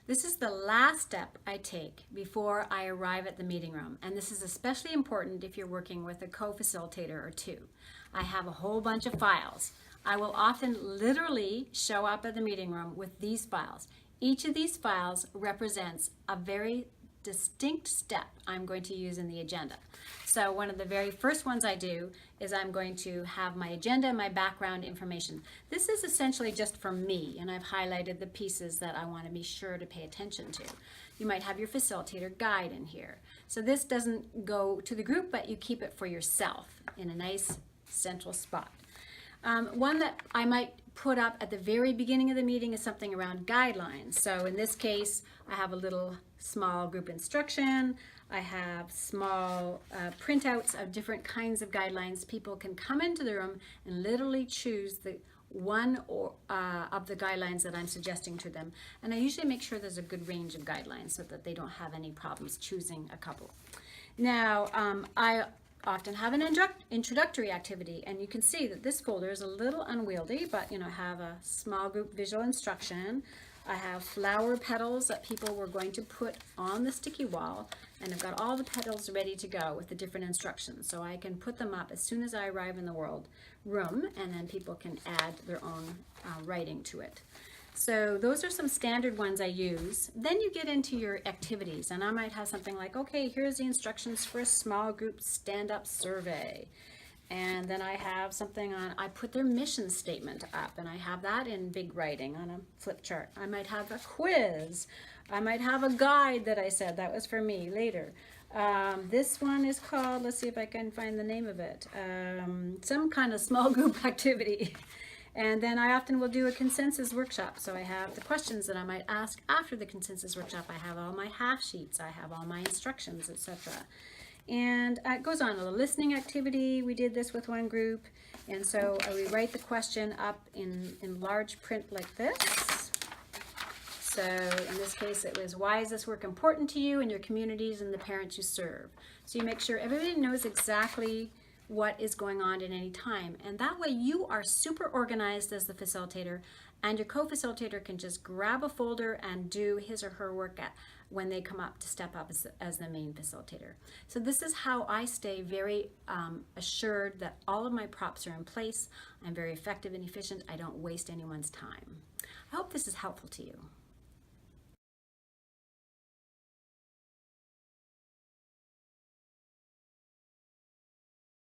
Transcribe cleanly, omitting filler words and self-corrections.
This is the last step I take before I arrive at the meeting room, and this is especially important if you're working with a co-facilitator or two. I have a whole bunch of files. I will often literally show up at the meeting room with these files. Each of these files represents a very distinct step I'm going to use in the agenda. So one of the very first ones I do is I'm going to have my agenda, my background information. This is essentially just for me, and I've highlighted the pieces that I want to be sure to pay attention to. You might have your facilitator guide in here. So this doesn't go to the group, but you keep it for yourself in a nice central spot. One that I might put up at the very beginning of the meeting is something around guidelines. So in this case, I have a little small group instruction. I have small printouts of different kinds of guidelines. People can come into the room and literally choose the one of the guidelines that I'm suggesting to them. And I usually make sure there's a good range of guidelines so that they don't have any problems choosing a couple. Now, I often have an introductory activity, and you can see that this folder is a little unwieldy, but I have a small group visual instruction. I have flower petals that people were going to put on the sticky wall, and I've got all the petals ready to go with the different instructions, so I can put them up as soon as I arrive in the room, and then people can add their own writing to it. So those are some standard ones I use. Then you get into your activities, and I might have something like, okay, here's the instructions for a small group stand-up survey. And then I have something on, I put their mission statement up, and I have that in big writing on a flip chart. I might have a quiz. I might have a guide that I said, that was for me later. This one is called, let's see if I can find the name of it, some kind of small group activity. And then I often will do a consensus workshop. So I have the questions that I might ask after the consensus workshop. I have all my half sheets. I have all my instructions, etc. And it goes on, a listening activity. We did this with one group. And so we write the question up in large print like this. So in this case, it was, why is this work important to you and your communities and the parents you serve? So you make sure everybody knows exactly what is going on at any time, and that way you are super organized as the facilitator, and your co-facilitator can just grab a folder and do his or her work when they come up to step up as the main facilitator. So this is how I stay very assured that all of my props are in place. I'm very effective and efficient. I don't waste anyone's time. I hope this is helpful to you.